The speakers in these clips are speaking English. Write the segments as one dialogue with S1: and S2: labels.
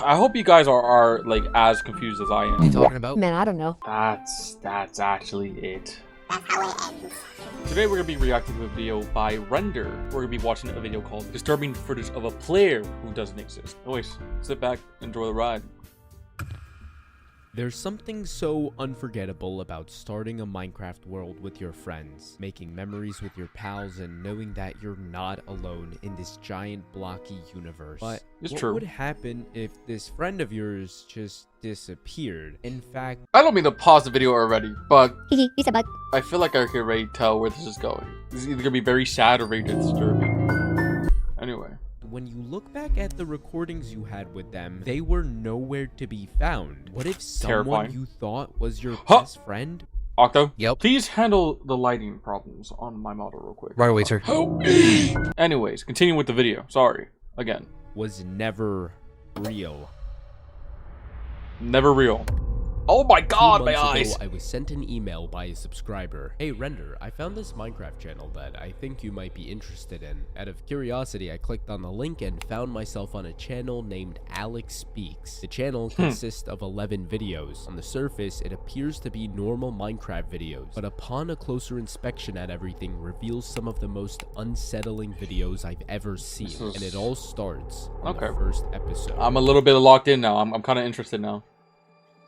S1: I hope you guys are like as confused as I
S2: What are you
S1: am.
S2: talking about?
S3: Man, I don't know.
S1: That's actually it. Today we're gonna be reacting to a video by Render. We're gonna be watching a video called "Disturbing Footage of a Player Who Doesn't Exist." Anyways, sit back, enjoy the ride.
S4: There's something so unforgettable about starting a Minecraft world with your friends, making memories with your pals, and knowing that you're not alone in this giant blocky universe. But what would happen if this friend of yours just disappeared? In fact,
S1: I don't mean to pause the video already, but
S3: He's about.
S1: I feel like I can already tell where this is going. This is either gonna be very sad or very disturbing. Anyway.
S4: when you look back at the recordings you had with them, they were nowhere to be found. What if someone you thought was your best friend?
S1: Octo?
S2: Yep.
S1: Please handle the lighting problems on my model real quick.
S2: Right away, sir.
S1: Help me! Anyways, continue with the video. Sorry. Again.
S4: Was never real.
S1: Never real. Oh my god, my
S4: 2 months
S1: eyes!
S4: ago, I was sent an email by a subscriber. Hey Render, I found this Minecraft channel that I think you might be interested in. Out of curiosity, I clicked on the link and found myself on a channel named Alex Speaks. The channel consists of 11 videos. On the surface, it appears to be normal Minecraft videos, but upon a closer inspection at everything reveals some of the most unsettling videos I've ever seen. And it all starts on the first episode.
S1: I'm a little bit locked in now. I'm kind of interested now.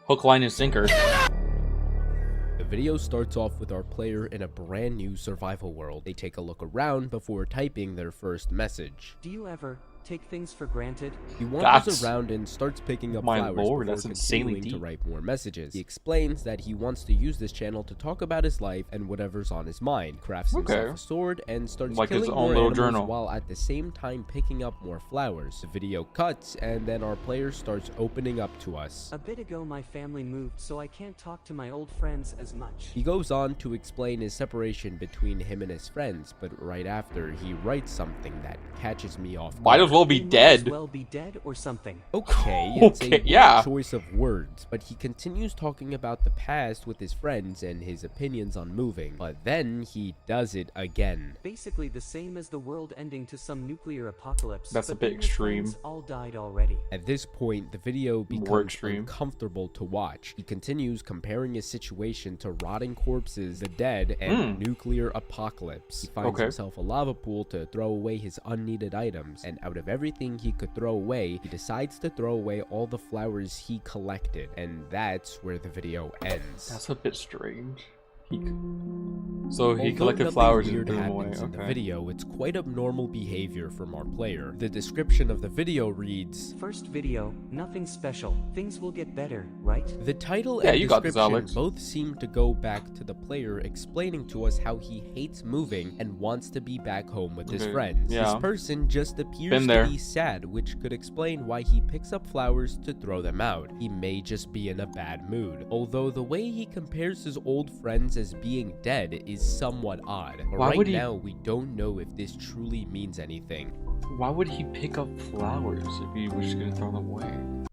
S1: Hook, line, and sinker.
S4: The video starts off with our player in a brand new survival world. They take a look around before typing their first message.
S5: Do you ever take things for granted?
S4: He wanders around and starts picking up flowers before
S1: that's insanely
S4: continuing to
S1: deep.
S4: write more messages. He explains that he wants to use this channel to talk about his life and whatever's on his mind. Crafts himself a sword and starts
S1: Like his
S4: killing
S1: own
S4: more
S1: little
S4: animals
S1: journal.
S4: while at the same time picking up more flowers. The video cuts and then our player starts opening up to us.
S5: A bit ago my family moved, so I can't talk to my old friends as much.
S4: He goes on to explain his separation between him and his friends, but right after he writes something that catches me off guard.
S1: Might as well be
S5: He might
S1: dead.
S5: as well be dead or something.
S4: Okay, it's a
S1: yeah.
S4: choice of words, but he continues talking about the past with his friends and his opinions on moving, but then he does it again.
S5: Basically the same as the world ending to some nuclear apocalypse.
S1: That's a
S5: but
S1: bit
S5: then your
S1: extreme.
S5: friends all died already.
S4: At this point, the video becomes uncomfortable to watch. He continues comparing his situation to rotting corpses, the dead, and nuclear apocalypse. He finds himself a lava pool to throw away his unneeded items, and out of everything he could throw away, he decides to throw away all the flowers he collected, and that's where the video ends.
S1: That's a bit strange. So he
S4: Although
S1: collected flowers and
S4: weird
S1: threw them away.
S4: happens in the video, it's quite abnormal behavior from our player. The description of the video reads,
S5: First video, nothing special. Things will get better, right?
S4: the title
S1: Yeah,
S4: and
S1: you got this,
S4: description
S1: Alex.
S4: both seem to go back to the player explaining to us how he hates moving and wants to be back home with his friends.
S1: Yeah.
S4: This person just appears to be sad, which could explain why he picks up flowers to throw them out. He may just be in a bad mood. Although the way he compares his old friends as being dead is somewhat odd. But right now, we don't know if this truly means anything.
S1: Why would he pick up flowers if he was just gonna throw them away?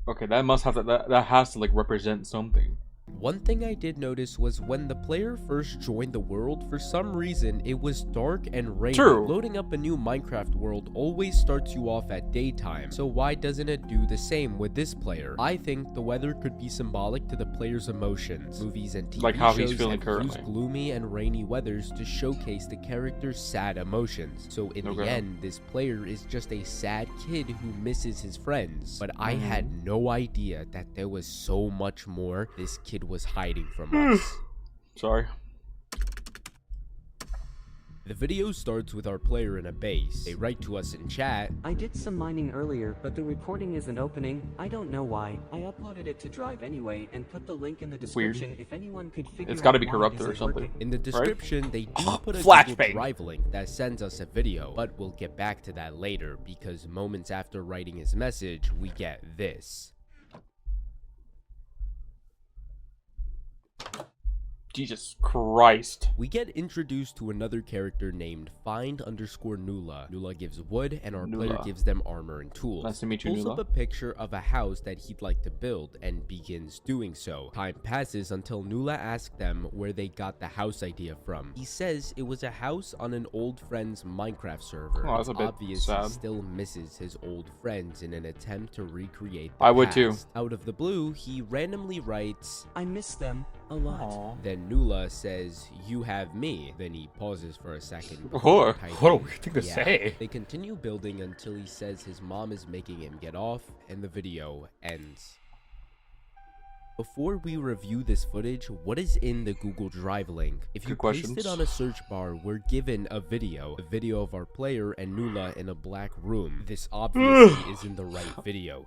S1: Okay, that must have to, that has to like represent something.
S4: One thing I did notice was when the player first joined the world, for some reason, it was dark and rainy. Loading up a new Minecraft world always starts you off at daytime, so why doesn't it do the same with this player? I think the weather could be symbolic to the player's emotions. Movies and TV shows have used gloomy and rainy weathers to showcase the character's sad emotions. So in the end, this player is just a sad kid who misses his friends. But I had no idea that there was so much more this kid was hiding from us.
S1: Sorry.
S4: The video starts with our player in a base. They write to us in chat.
S5: I did some mining earlier, but the recording isn't opening. I don't know why. I uploaded it to Drive anyway and put the link in the description if anyone could figure out.
S1: It's got to be corrupted or something.
S4: In the description, they do put a Google Drive link that sends us a video, but we'll get back to that later because moments after writing his message, we get this.
S1: Jesus Christ.
S4: We get introduced to another character named Find_Nula. Nula gives wood, and our player gives them armor and tools.
S1: Nice to meet you,
S4: Pulls
S1: Nula.
S4: up a picture of a house that he'd like to build, and begins doing so. Time passes until Nula asks them where they got the house idea from. He says it was a house on an old friend's Minecraft server.
S1: Oh, that's a bit
S4: obvious
S1: sad.
S4: he still misses his old friends in an attempt to recreate the
S1: I would
S4: past.
S1: too.
S4: Out of the blue, he randomly writes,
S5: I miss them a lot.
S1: Aww.
S4: then Nula says, "You have me." Then he pauses for a second.
S1: Oh,
S4: typing.
S1: what a weird thing to say.
S4: They continue building until he says his mom is making him get off, and the video ends. Before we review this footage, what is in the Google Drive link? If you paste it on a search bar, we're given a video of our player and Nula in a black room. This obviously isn't the right video.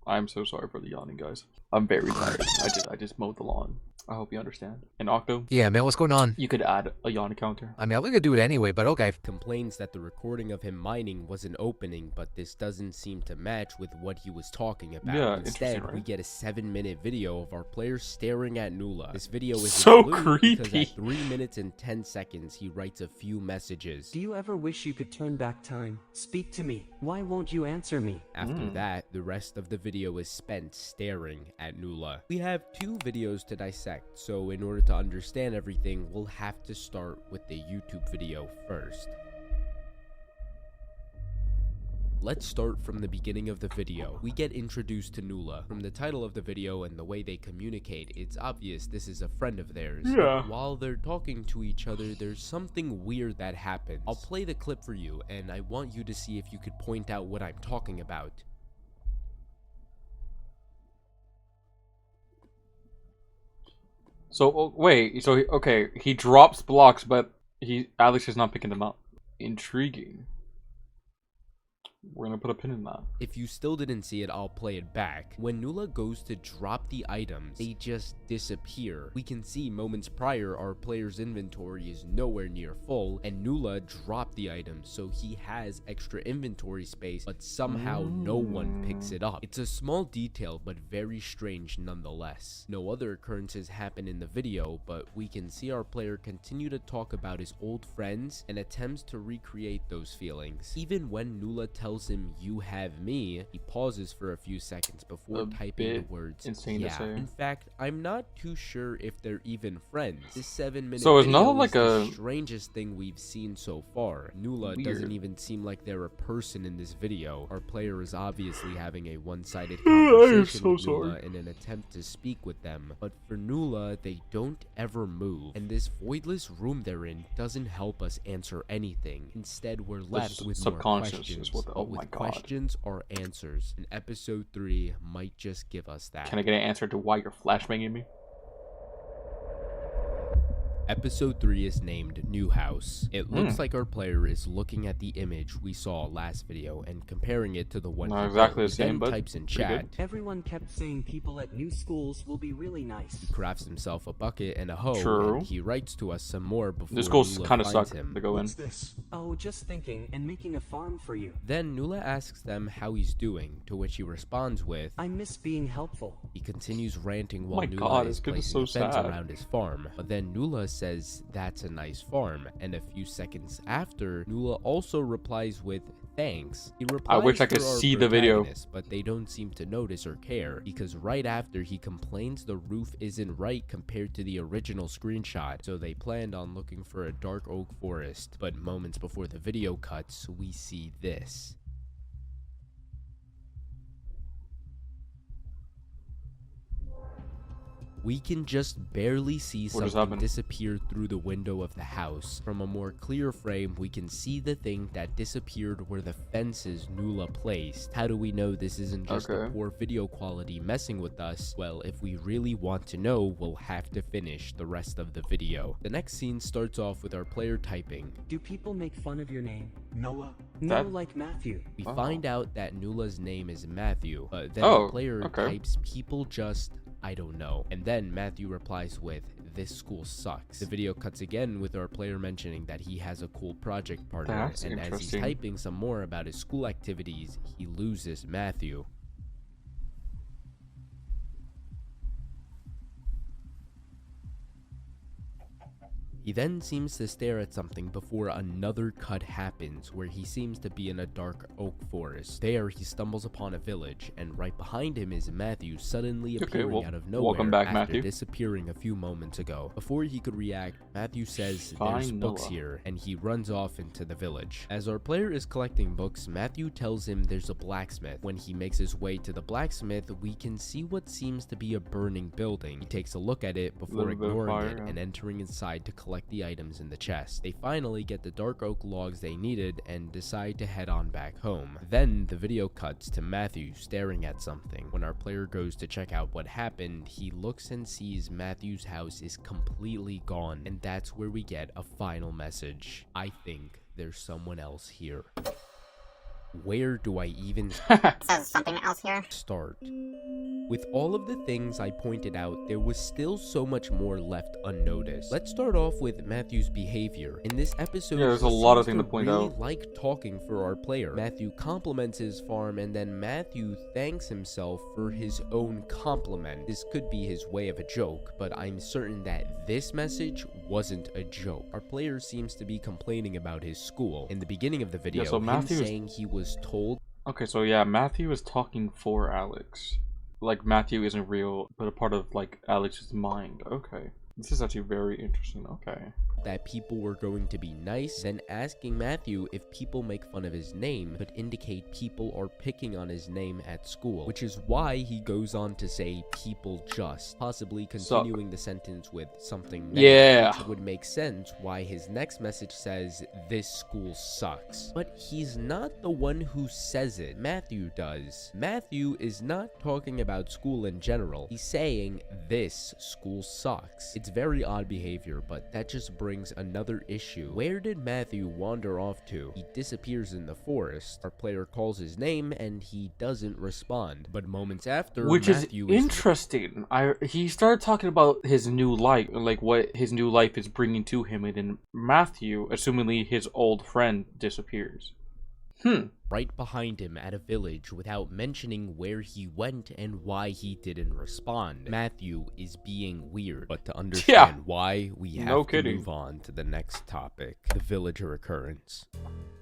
S1: I'm so sorry for the yawning, guys. I'm very tired. I just mowed the lawn. I hope you understand. And Octo?
S2: Yeah, man, what's going on?
S1: You could add a yawn counter.
S2: I mean, I'm gonna do it anyway, but okay.
S4: Complains that the recording of him mining was an opening, but this doesn't seem to match with what he was talking about.
S1: Yeah,
S4: instead,
S1: right?
S4: we get a 7-minute video of our player staring at Nula. This video is
S1: so
S4: blue
S1: creepy.
S4: because at 3 minutes and 10 seconds, he writes a few messages.
S5: Do you ever wish you could turn back time? Speak to me. Why won't you answer me?
S4: After that, the rest of the video is spent staring at Nula. We have 2 videos to dissect, so in order to understand everything, we'll have to start with the YouTube video first. Let's start from the beginning of the video. We get introduced to Nula. From the title of the video and the way they communicate, it's obvious this is a friend of theirs.
S1: Yeah.
S4: While they're talking to each other, there's something weird that happens. I'll play the clip for you, and I want you to see if you could point out what I'm talking about.
S1: So, wait, so, okay, he drops blocks, but Alex is not picking them up. Intriguing. We're gonna put a pin in that.
S4: If you still didn't see it, I'll play it back. When Nula goes to drop the items, they just disappear. We can see moments prior our player's inventory is nowhere near full, and Nula dropped the items, so he has extra inventory space, but somehow no one picks it up. It's a small detail, but very strange nonetheless. No other occurrences happen in the video, but we can see our player continue to talk about his old friends and attempts to recreate those feelings. Even when Nula tells him, "You have me," he pauses for a few seconds before typing the words,
S1: insane to say.
S4: In fact, I'm not too sure if they're even friends. This 7-minute
S1: So it's
S4: video
S1: not like
S4: is the
S1: a
S4: strangest thing we've seen so far. Nula doesn't even seem like they're a person in this video. Our player is obviously having a one-sided conversation with Nula in an attempt to speak with them. But for Nula, they don't ever move. And this voidless room they're in doesn't help us answer anything. Instead, we're left with more questions.
S1: Oh my god.
S4: Questions or answers. And episode 3 might just give us that.
S1: Can I get an answer to why you're flashbanging me?
S4: Episode 3 is named New House. It looks like our player is looking at the image we saw last video and comparing it to the one
S1: Not
S4: he
S1: exactly
S4: built.
S1: the same,
S4: He
S1: but
S4: types in
S1: pretty
S4: chat.
S1: good.
S5: Everyone kept saying people at new schools will be really nice.
S4: He crafts himself a bucket and a hoe,
S1: True.
S4: and he writes to us some more before
S1: This school's
S4: Nula
S1: kind of
S4: finds
S1: suck
S4: him.
S1: to go in.
S5: What's this? Oh, just thinking and making a farm for you.
S4: Then Nula asks them how he's doing, to which he responds with,
S5: I miss being helpful.
S4: he continues ranting while
S1: my
S4: Nula
S1: god,
S4: is
S1: this kid is
S4: placing
S1: so
S4: a fence
S1: sad.
S4: around his farm. But then Nula says that's a nice farm, and a few seconds after, Nula also replies with thanks. He replies
S1: I wish I could
S4: for our
S1: see the video.
S4: protagonist, but they don't seem to notice or care, because right after he complains the roof isn't right compared to the original screenshot, so they planned on looking for a dark oak forest. But moments before the video cuts, we see this. We can just barely see
S1: What just
S4: something
S1: happened?
S4: disappear through the window of the house. From a more clear frame, we can see the thing that disappeared where the fences Nula placed. How do we know this isn't just the poor video quality messing with us? Well, if we really want to know, we'll have to finish the rest of the video. The next scene starts off with our player typing.
S5: Do people make fun of your name?
S3: Noah?
S5: No, like Matthew.
S4: We find out that Nula's name is Matthew, but then the player types people just... I don't know. And then Matthew replies with, this school sucks. The video cuts again with our player mentioning that he has a cool project partner,
S1: That's
S4: and as he's typing some more about his school activities, he loses Matthew. He then seems to stare at something before another cut happens where he seems to be in a dark oak forest. There he stumbles upon a village, and right behind him is Matthew suddenly appearing out of nowhere
S1: welcome back,
S4: after
S1: Matthew.
S4: disappearing a few moments ago. Before he could react, Matthew says there's books here, and he runs off into the village. As our player is collecting books, Matthew tells him there's a blacksmith. When he makes his way to the blacksmith, we can see what seems to be a burning building. He takes a look at it before ignoring it and entering inside to collect the items in the chest. They finally get the dark oak logs they needed and decide to head on back home. Then the video cuts to Matthew staring at something. When our player goes to check out what happened, he looks and sees Matthew's house is completely gone, and that's where we get a final message. I think there's someone else here. Where do I even
S3: Says something else here.
S4: start? With all of the things I pointed out, there was still so much more left unnoticed. Let's start off with Matthew's behavior. In this episode,
S1: there's a
S4: he
S1: lot of
S4: seems
S1: things to point out.
S4: like talking for our player. Matthew compliments his farm, and then Matthew thanks himself for his own compliment. This could be his way of a joke, but I'm certain that this message wasn't a joke. Our player seems to be complaining about his school. In the beginning of the video,
S1: so Matthew
S4: him saying he was told.
S1: Okay, so yeah, Matthew is talking for Alex. Like, Matthew isn't real, but a part of, like, Alex's mind. Okay. This is actually very interesting. Okay.
S4: That people were going to be nice, then asking Matthew if people make fun of his name could indicate people are picking on his name at school, which is why he goes on to say people just, possibly continuing the sentence with something negative, which would make sense why his next message says this school sucks. But he's not the one who says it. Matthew does. Matthew is not talking about school in general. He's saying this school sucks. It's very odd behavior, but that just brings another issue. Where did Matthew wander off to? He disappears in the forest. Our player calls his name and he doesn't respond. But moments after,
S1: which
S4: Matthew
S1: is interesting. He started talking about his new life, like what his new life is bringing to him, and then Matthew, assumingly his old friend, disappears.
S4: Right behind him at a village without mentioning where he went and why he didn't respond. Matthew is being weird, but to understand why, we have to move on to the next topic, the villager occurrence.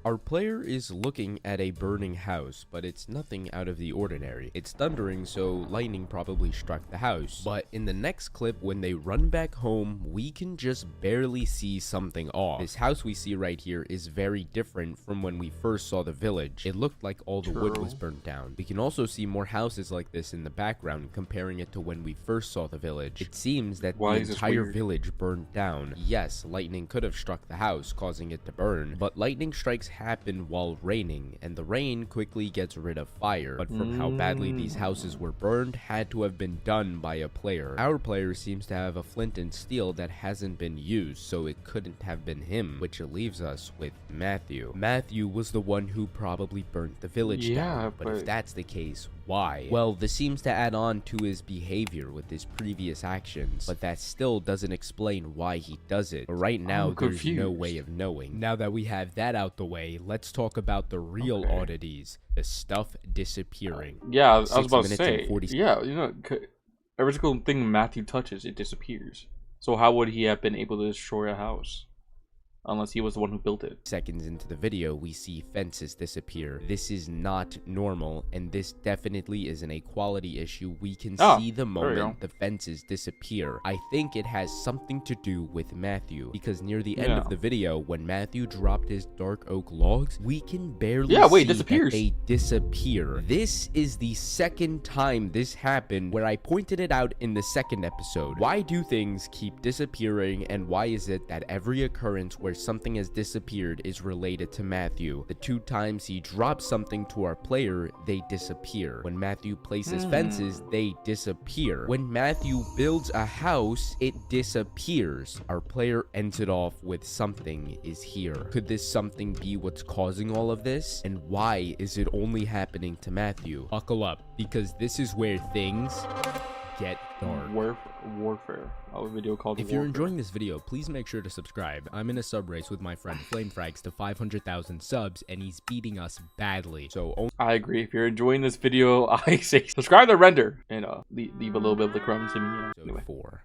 S4: Our player is looking at a burning house, but it's nothing out of the ordinary. It's thundering, so lightning probably struck the house. But in the next clip, when they run back home, we can just barely see something off. This house we see right here is very different from when we first saw the village. It looked like all the wood was burnt down. We can also see more houses like this in the background, comparing it to when we first saw the village. It seems that the entire village burned down. Yes, lightning could have struck the house, causing it to burn, but lightning strikes happen while raining, and the rain quickly gets rid of fire. But from how badly these houses were burned, had to have been done by a player. Our player seems to have a flint and steel that hasn't been used, so it couldn't have been him, which leaves us with Matthew. Matthew was the one who probably burnt the village down, but if that's the case, why? Well, this seems to add on to his behavior with his previous actions, but that still doesn't explain why he does it. But right now, there's no way of knowing. Now that we have that out the way, let's talk about the real oddities, the stuff disappearing.
S1: Yeah, I was about to say, yeah, you know, every single thing Matthew touches, it disappears. So how would he have been able to destroy a house? Unless he was the one who built it.
S4: Seconds into the video, we see fences disappear. This is not normal, and this definitely is an equality issue. We can see the moment the fences disappear. I think it has something to do with Matthew, because near the end of the video, when Matthew dropped his dark oak logs, we can barely see that they disappear. This is the second time this happened, where I pointed it out in the second episode. Why do things keep disappearing, and why is it that every occurrence where something has disappeared is related to Matthew? The 2 times he drops something to our player, they disappear. When Matthew places fences, they disappear. When Matthew builds a house, it disappears. Our player ends it off with something is here. Could this something be what's causing all of this? And why is it only happening to Matthew? Buckle up, because this is where things get dark.
S1: Warfare. A video called
S4: If you're enjoying this video, please make sure to subscribe. I'm in a sub race with my friend Flamefrags to 500,000 subs, and he's beating us badly. So
S1: I agree. If you're enjoying this video, I say subscribe to Render and leave a little bit of the crumbs in me. Anyway.
S4: 4.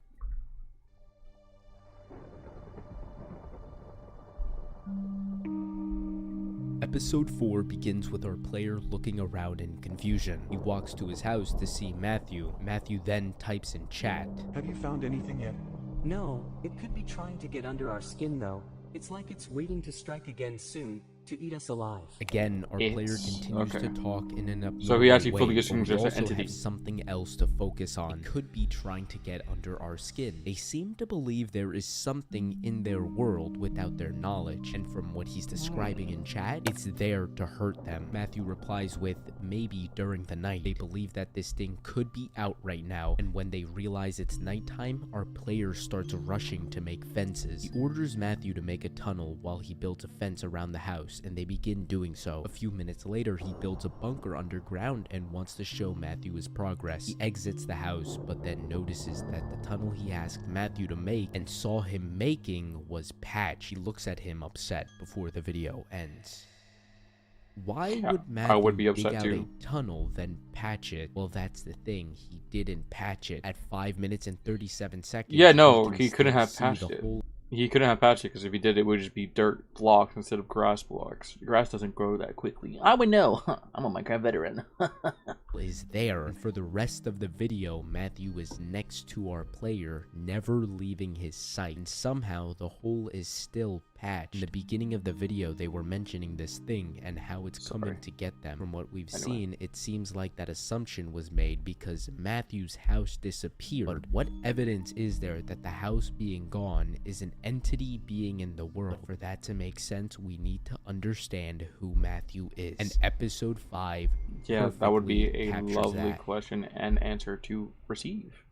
S4: Episode 4 begins with our player looking around in confusion. He walks to his house to see Matthew. Matthew then types in chat,
S6: "Have you found anything yet?"
S5: No, it could be trying to get under our skin though. It's like it's waiting to strike again soon, to eat us alive.
S4: Again, our player continues to talk in an
S1: So he actually fully
S4: way,
S1: assumes
S4: but we
S1: there's an
S4: also
S1: entity.
S4: have something else to focus on. It could be trying to get under our skin. They seem to believe there is something in their world without their knowledge, and from what he's describing in chat, it's there to hurt them. Matthew replies with, maybe during the night. They believe that this thing could be out right now, and when they realize it's nighttime, our player starts rushing to make fences. He orders Matthew to make a tunnel while he builds a fence around the house, and they begin doing so. A few minutes later, he builds a bunker underground and wants to show Matthew his progress. He exits the house, but then notices that the tunnel he asked Matthew to make and saw him making was patch. He looks at him upset before the video ends. Why would Matthew
S1: be upset
S4: dig out
S1: too.
S4: a tunnel, then patch it? Well, that's the thing. He didn't patch it. At 5 minutes and 37 seconds,
S1: Yeah, no,
S4: we can
S1: he couldn't
S4: still
S1: have
S4: see
S1: patched
S4: the
S1: it.
S4: whole
S1: He couldn't have patched it because if he did, it would just be dirt blocks instead of grass blocks. Grass doesn't grow that quickly. I would know. I'm a Minecraft veteran.
S4: is there. And for the rest of the video, Matthew is next to our player, never leaving his sight. And somehow the hole is still patched. In the beginning of the video, they were mentioning this thing and how it's coming to get them. From what we've seen, it seems like that assumption was made because Matthew's house disappeared. But what evidence is there that the house being gone is an entity being in the world? For that to make sense, we need to understand who Matthew is. And episode 5
S1: Yeah, that would be
S4: perfectly
S1: a
S4: captures
S1: lovely
S4: that.
S1: question and answer to receive.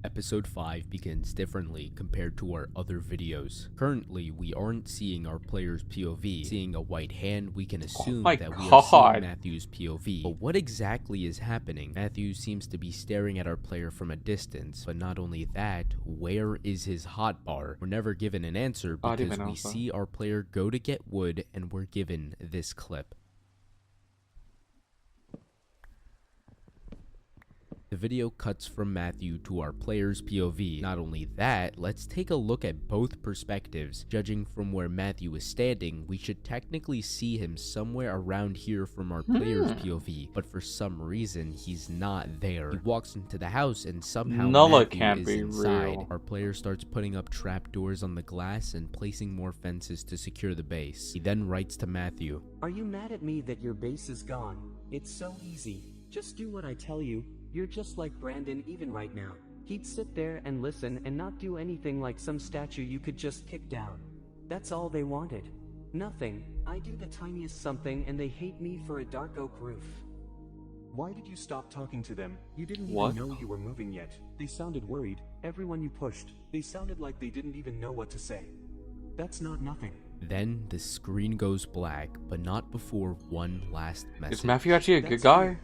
S4: Episode 5 begins differently compared to our other videos. Currently, we aren't seeing our player's POV. Seeing a white hand, we can assume
S1: my
S4: that we are
S1: God.
S4: seeing Matthew's POV. But what exactly is happening? Matthew seems to be staring at our player from a distance, but not only that, where is his hotbar? We're never given an answer because we see our player go to get wood and we're given this clip. The video cuts from Matthew to our player's POV. Not only that, let's take a look at both perspectives. Judging from where Matthew is standing, we should technically see him somewhere around here from our player's POV, but for some reason, he's not there. He walks into the house and somehow
S1: Nulla
S4: Matthew
S1: can't
S4: is
S1: be
S4: inside.
S1: real.
S4: Our player starts putting up trapdoors on the glass and placing more fences to secure the base. He then writes to Matthew,
S5: Are you mad at me that your base is gone? It's so easy. Just do what I tell you. You're just like Brandon even right now. He'd sit there and listen and not do anything like some statue you could just kick down. That's all they wanted. Nothing. I do the tiniest something and they hate me for a dark oak roof.
S6: Why did you stop talking to them? You didn't
S1: What?
S6: even know you were moving yet. They sounded worried. Everyone you pushed, they sounded like they didn't even know what to say. That's not nothing.
S4: Then the screen goes black, but not before one last message.
S1: Is Matthew actually a good
S6: That's
S1: guy?
S6: weird.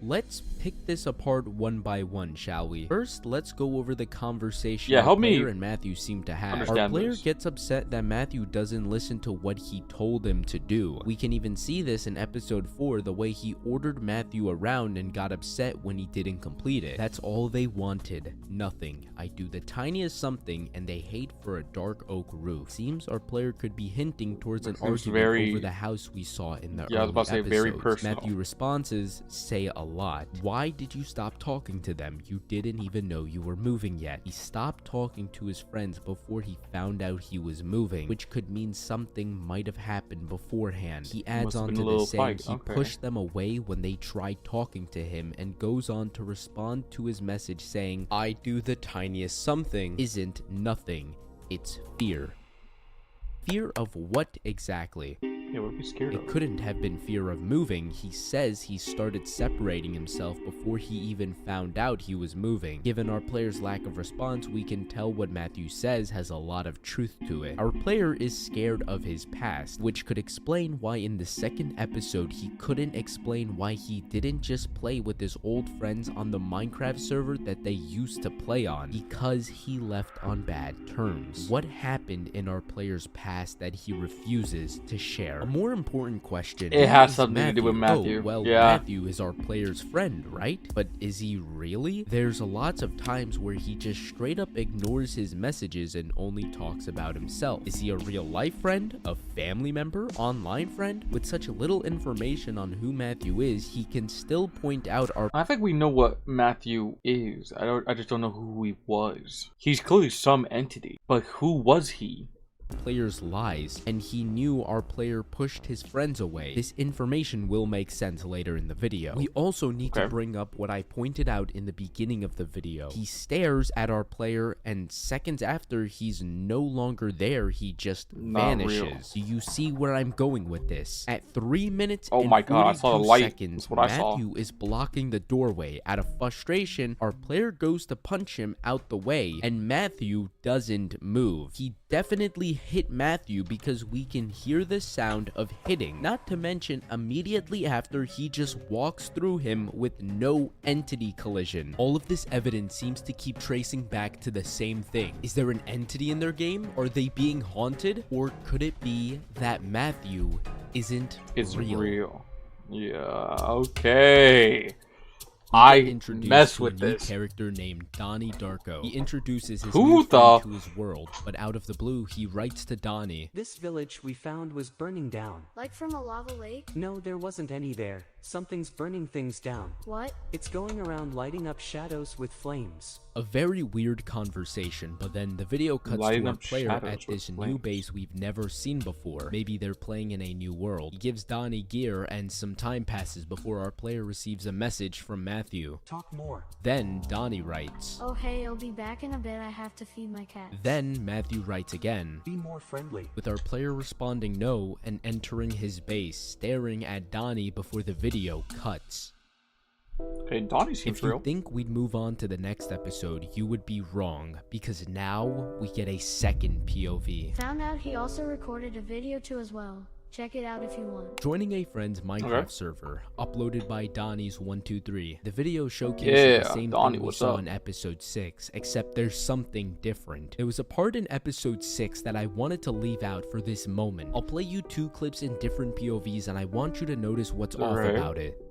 S4: Let's pick this apart one by one, shall we? First, let's go over the conversation
S1: Yeah,
S4: our
S1: help me
S4: player and Matthew seem to have. Our
S1: understand
S4: player
S1: this.
S4: gets upset that Matthew doesn't listen to what he told him to do. We can even see this in episode 4, the way he ordered Matthew around and got upset when he didn't complete it. That's all they wanted. Nothing. I do the tiniest something and they hate for a dark oak roof. Seems our player could be hinting towards an
S1: That seems
S4: argument
S1: very-
S4: over the house we saw in the
S1: Yeah, I was about to say
S4: early
S1: very
S4: episodes.
S1: personal.
S4: Matthew responses say a lot. Why did you stop talking to them? You didn't even know you were moving yet. He stopped talking to his friends before he found out he was moving, which could mean something might have happened beforehand. He adds
S1: Must have
S4: on
S1: been
S4: to
S1: a little
S4: this saying
S1: fight,
S4: he
S1: okay.
S4: pushed them away when they tried talking to him and goes on to respond to his message saying, I do the tiniest something isn't nothing. It's fear. Fear of what exactly?
S1: Yeah, what are we scared
S4: It
S1: of?
S4: couldn't have been fear of moving. He says he started separating himself before he even found out he was moving. Given our player's lack of response, we can tell what Matthew says has a lot of truth to it. Our player is scared of his past, which could explain why in the second episode he couldn't explain why he didn't just play with his old friends on the Minecraft server that they used to play on, because he left on bad terms. What happened in our player's past that he refuses to share? there? A more important question.
S1: It has
S4: is
S1: something to do with Matthew.
S4: Oh, well,
S1: yeah.
S4: Matthew is our player's friend, right? But is he really? There's lots of times where he just straight up ignores his messages and only talks about himself. Is he a real life friend? A family member? Online friend? With such little information on who Matthew is, he can still point out our—
S1: I think we know what Matthew is. I just don't know who he was. He's clearly some entity, but who was he?
S4: player's lies, and he knew our player pushed his friends away. This information will make sense later in the video. We also need to bring up what I pointed out in the beginning of the video. He stares at our player, and seconds after he's no longer there, he just vanishes. Do you see where I'm going with this? At 3 minutes and 42 seconds, Matthew is blocking the doorway. Out of frustration, our player goes to punch him out the way, and Matthew doesn't move. He definitely hit Matthew because we can hear the sound of hitting. Not to mention, immediately after, he just walks through him with no entity collision. All of this evidence seems to keep tracing back to the same thing. Is there an entity in their game? Are they being haunted? Or could it be that Matthew isn't real?
S1: Yeah, okay. I mess with this
S4: character named Donnie Darko. He introduces his
S1: friend
S4: to his world, but out of the blue, he writes to Donnie.
S5: This village we found was burning down.
S7: Like from a lava lake?
S5: No, there wasn't any there. Something's burning things down.
S7: What?
S5: It's going around lighting up shadows with flames.
S4: A very weird conversation, but then the video cuts to our player at this new base we've never seen before. Maybe they're playing in a new world. He gives Donnie gear, and some time passes before our player receives a message from Matthew.
S5: Talk more.
S4: Then Donnie writes,
S7: "Oh hey, I'll be back in a bit. I have to feed my cat."
S4: Then Matthew writes again.
S5: Be more friendly.
S4: With our player responding no and entering his base, staring at Donnie before the video cuts.
S1: Okay, Donnie seems real.
S4: If you think we'd move on to the next episode, you would be wrong, because now we get a second POV.
S7: Found out he also recorded a video too as well. Check it out if you want.
S4: Joining a friend's Minecraft server, uploaded by Donnie's123. The video showcases the same thing we saw in episode 6, except there's something different. There was a part in episode 6 that I wanted to leave out for this moment. I'll play you 2 clips in different POVs, and I want you to notice what's off about it.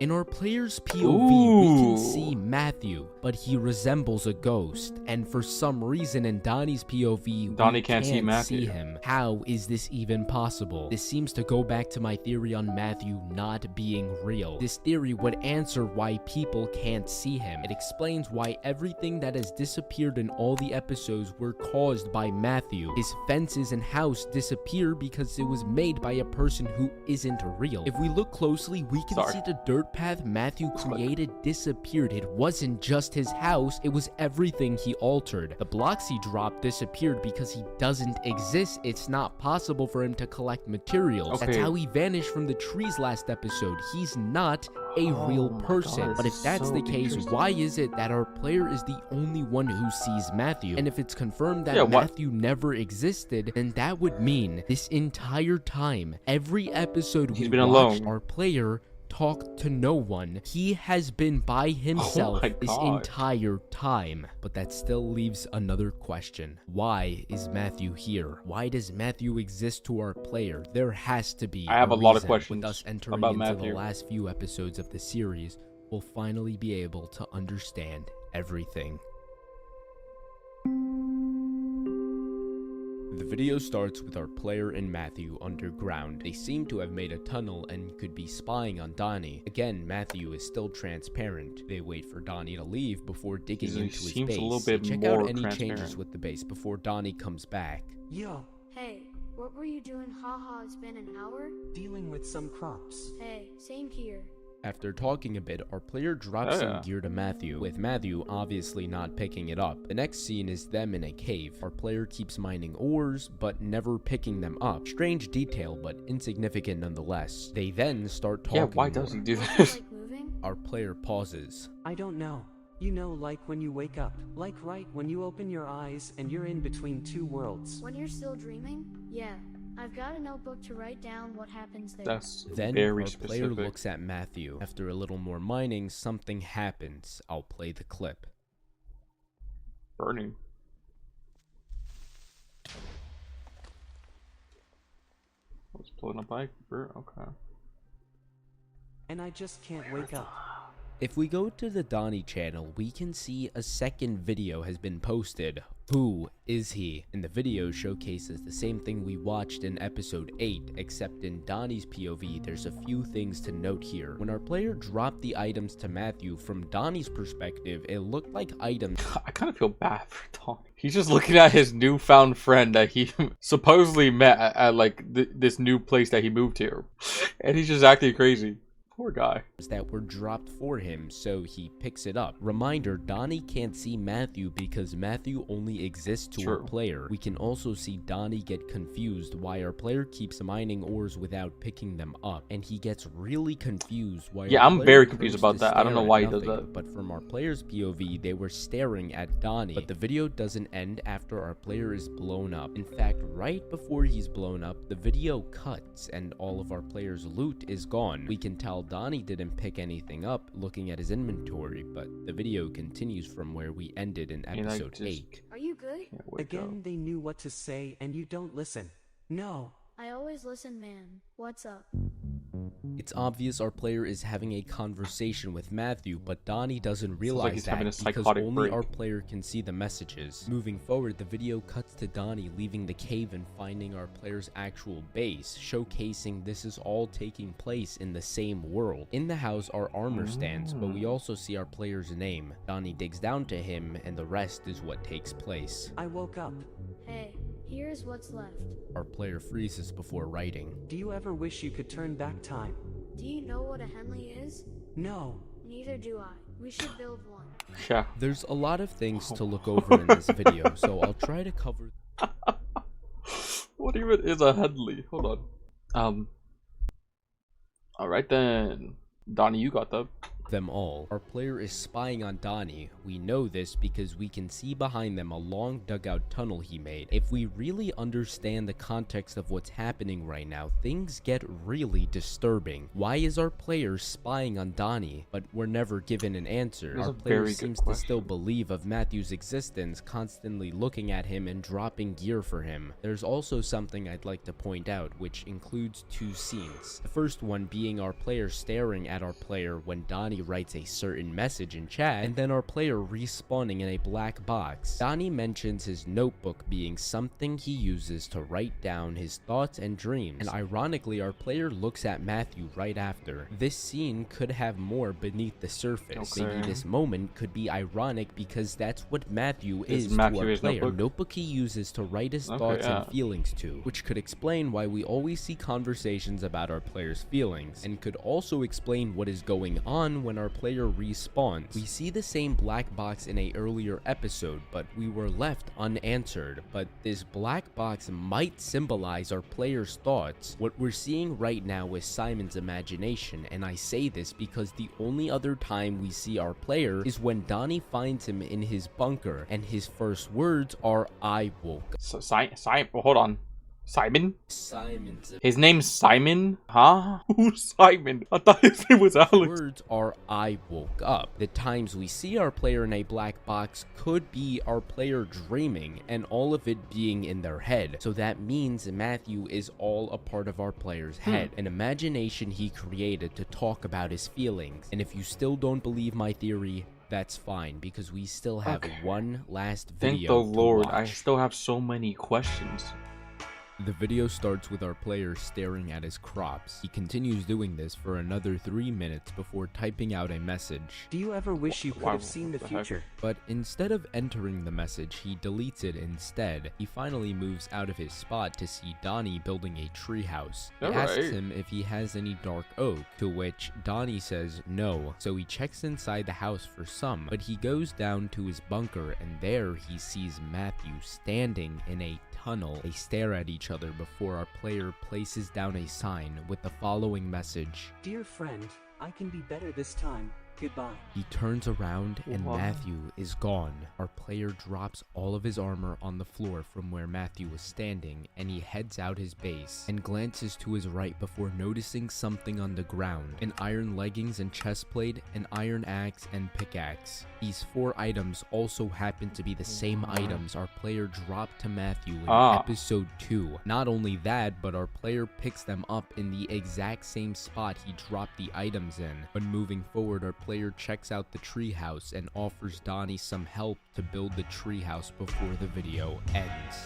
S4: In our player's POV, we can see Matthew, but he resembles a ghost. And for some reason in Donnie's POV, we can't see him. How is this even possible? This seems to go back to my theory on Matthew not being real. This theory would answer why people can't see him. It explains why everything that has disappeared in all the episodes were caused by Matthew. His fences and house disappear because it was made by a person who isn't real. If we look closely, we can see the dirt path Matthew created disappeared. It wasn't just his house, it was everything he altered. The blocks he dropped disappeared because he doesn't exist. It's not possible for him to collect materials. That's how he vanished from the trees last episode. He's not a real person. But if that's the case, why is it that our player is the only one who sees Matthew? And if it's confirmed that Matthew never existed, then that would mean this entire time, every episode we watched, our player talked to no one. He has been by himself this entire time. But that still leaves another question. Why is Matthew here? Why does Matthew exist to our player? There has to be
S1: I have a lot of questions
S4: with us entering
S1: about
S4: into
S1: Matthew.
S4: The last few episodes of the series, we'll finally be able to understand everything. The video starts with our player and Matthew underground. They seem to have made a tunnel and could be spying on Donnie. Again, Matthew is still transparent. They wait for Donnie to leave before digging into his base. They check out any changes with the base before Donnie comes back.
S5: Yo.
S7: Hey, what were you doing? Haha, it's been an hour?
S5: Dealing with some crops.
S7: Hey, same here.
S4: After talking a bit, our player drops some gear to Matthew, with Matthew obviously not picking it up. The next scene is them in a cave. Our player keeps mining ores, but never picking them up. Strange detail, but insignificant nonetheless. They then start talking.
S1: Yeah, why does he do this?
S4: Our player pauses.
S5: I don't know. You know, like when you wake up. Like right when you open your eyes and you're in between two worlds.
S7: When you're still dreaming? Yeah. I've got a notebook to write down what happens there.
S1: That's
S4: then
S1: very
S4: our
S1: specific.
S4: Player looks at Matthew. After a little more mining, something happens. I'll play the clip.
S1: Burning. Let's pull in a bike. Okay.
S5: And I just can't wake up.
S4: If we go to the Donnie channel, we can see a second video has been posted. Who is he? And the video showcases the same thing we watched in episode 8, except in Donnie's POV, there's a few things to note here. When our player dropped the items to Matthew, from Donnie's perspective, it looked like items.
S1: I kind of feel bad for Donnie. He's just looking at his newfound friend that he supposedly met at like this new place that he moved here. And he's just acting crazy. Poor guy.
S4: That were dropped for him, so he picks it up. Reminder, Donnie can't see Matthew because Matthew only exists to our player. We can also see Donnie get confused why our player keeps mining ores without picking them up, and he gets really confused why
S1: I'm very confused about that. I don't know why he does that.
S4: But from our player's POV, they were staring at Donnie. But the video doesn't end after our player is blown up. In fact, right before he's blown up, the video cuts and all of our player's loot is gone. We can tell Donnie didn't pick anything up looking at his inventory, but the video continues from where we ended in episode 8.
S7: Are you good?
S5: Again, they knew what to say and you don't listen. No.
S7: I always listen, man. What's up?
S4: It's obvious our player is having a conversation with Matthew, but Donnie doesn't realize that because only our player can see the messages. Moving forward, the video cuts to Donnie leaving the cave and finding our player's actual base, showcasing this is all taking place in the same world. In the house are armor stands, but we also see our player's name. Donnie digs down to him, and the rest is what takes place.
S5: I woke up.
S7: Hey, here's what's left.
S4: Our player freezes before writing.
S5: Do you ever wish you could turn back time?
S7: Do you know what a Henley is?
S5: No.
S7: Neither do I. We should build one.
S1: Yeah.
S4: There's a lot of things to look over in this video, so I'll try to cover.
S1: What even is a Headley? Hold on. Alright then. Donnie, you got that.
S4: Them all. Our player is spying on Donnie. We know this because we can see behind them a long dugout tunnel he made. If we really understand the context of what's happening right now, things get really disturbing. Why is our player spying on Donnie? But we're never given an answer. Our player seems to still believe of Matthew's existence, constantly looking at him and dropping gear for him. There's also something I'd like to point out, which includes two scenes. The first one being our player staring at our player when Donnie writes a certain message in chat, and then our player respawning in a black box. Donnie mentions his notebook being something he uses to write down his thoughts and dreams, and ironically our player looks at Matthew right after. This scene could have more beneath the surface. Maybe this moment could be ironic because that's what Matthew is to our player. Notebook he uses to write his thoughts and feelings to, which could explain why we always see conversations about our player's feelings, and could also explain what is going on when our player respawns. We see the same black box in a earlier episode, but we were left unanswered. But this black box might symbolize our player's thoughts. What we're seeing right now is Simon's imagination, and I say this because the only other time we see our player is when Donnie finds him in his bunker, and his first words are, "I woke up."
S1: So, hold on. Simon?
S4: Simon's.
S1: His name's Simon? Huh? Who's Simon? I thought his name was Alex.
S4: Words are, "I woke up." The times we see our player in a black box could be our player dreaming, and all of it being in their head. So that means Matthew is all a part of our player's head, an imagination he created to talk about his feelings. And if you still don't believe my theory, that's fine, because we still have one last video.
S1: Thank the Lord, I still have so many questions.
S4: The video starts with our player staring at his crops. He continues doing this for another 3 minutes before typing out a message.
S5: Do you ever wish you could have seen the future?
S4: But instead of entering the message, he deletes it instead. He finally moves out of his spot to see Donnie building a treehouse. He asks him if he has any dark oak, to which Donnie says no, so he checks inside the house for some, but he goes down to his bunker and there he sees Matthew standing in a tunnel. They stare at each other before our player places down a sign with the following message.
S5: Dear friend, I can be better this time. Goodbye.
S4: He turns around and
S1: What?
S4: Matthew is gone. Our player drops all of his armor on the floor from where Matthew was standing, and he heads out his base and glances to his right before noticing something on the ground: an iron leggings and chest plate, an iron axe and pickaxe. These 4 items also happen to be the same items our player dropped to Matthew in episode 2. Not only that, but our player picks them up in the exact same spot he dropped the items in. But moving forward, our player checks out the treehouse and offers Donnie some help to build the treehouse before the video ends.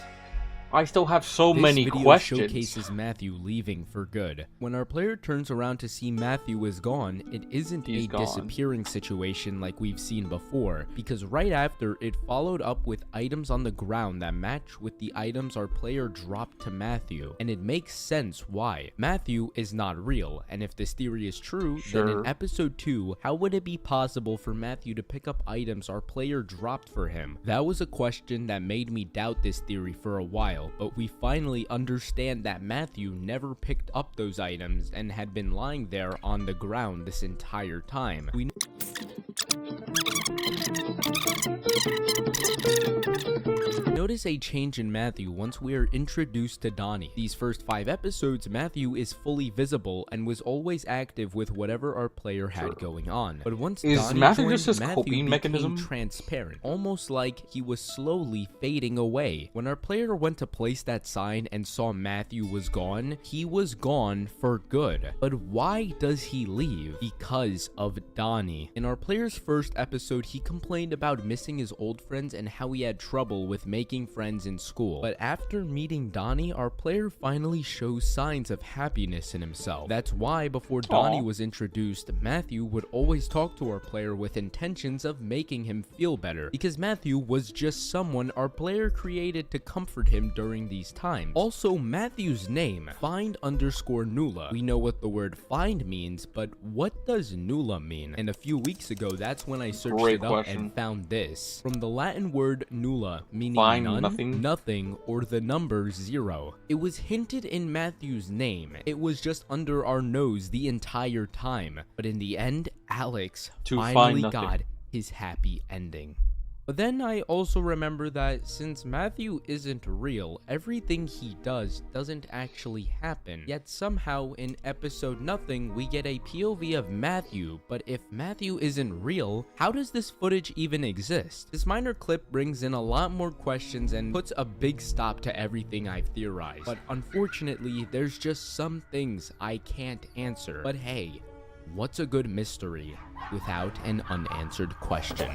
S1: I still have so many
S4: This video
S1: questions.
S4: showcases Matthew leaving for good. When our player turns around to see Matthew is gone, it isn't
S1: He's
S4: a
S1: gone.
S4: disappearing situation like we've seen before, because right after, it followed up with items on the ground that match with the items our player dropped to Matthew, and it makes sense why. Matthew is not real, and if this theory is true, then
S1: Sure.
S4: in episode 2, how would it be possible for Matthew to pick up items our player dropped for him? That was a question that made me doubt this theory for a while, but we finally understand that Matthew never picked up those items and had been lying there on the ground this entire time. We notice a change in Matthew once we are introduced to Donnie. These first 5 episodes, Matthew is fully visible and was always active with whatever our player had going on. But once
S1: Is
S4: Donnie
S1: Matthew
S4: joined,
S1: just his
S4: Matthew
S1: coping
S4: became
S1: mechanism?
S4: transparent, almost like he was slowly fading away. When our player went to place that sign and saw Matthew was gone, he was gone for good. But why does he leave? Because of Donnie. In our player's first episode, he complained about missing his old friends and how he had trouble with making friends in school. But after meeting Donnie, our player finally shows signs of happiness in himself. That's why before Donnie was introduced, Matthew would always talk to our player with intentions of making him feel better, because Matthew was just someone our player created to comfort him during these times. Also, Matthew's name, find_Nula. We know what the word find means, but what does Nula mean? And a few weeks ago, that's when I searched
S1: Great
S4: it up
S1: question.
S4: and found this. From the Latin word nulla, meaning
S1: Find
S4: none,
S1: nothing.
S4: nothing, or the number 0. It was hinted in Matthew's name. It was just under our nose the entire time. But in the end, Alex
S1: To find
S4: finally
S1: nothing.
S4: got his happy ending. But then I also remember that since Matthew isn't real, everything he does doesn't actually happen. Yet somehow in episode nothing, we get a POV of Matthew, but if Matthew isn't real, how does this footage even exist? This minor clip brings in a lot more questions and puts a big stop to everything I've theorized. But unfortunately, there's just some things I can't answer. But hey, what's a good mystery without an unanswered question?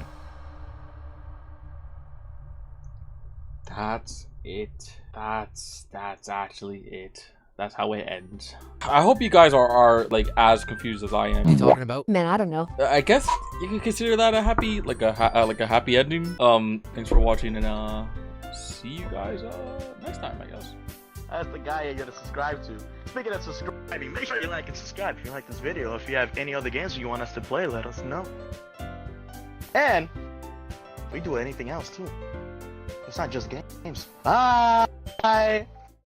S1: That's it. That's actually it. That's how it ends. I hope you guys are like as confused as I
S2: What are
S1: am.
S2: you talking about?
S8: Man, I don't know.
S1: I guess you can consider that a happy, like a happy ending. Thanks for watching, and see you guys next time, I guess.
S9: That's the guy you're gonna subscribe to. Speaking of subscribing, make sure you like and subscribe if you like this video. If you have any other games you want us to play, let us know. And we do anything else too. It's not just games. Bye!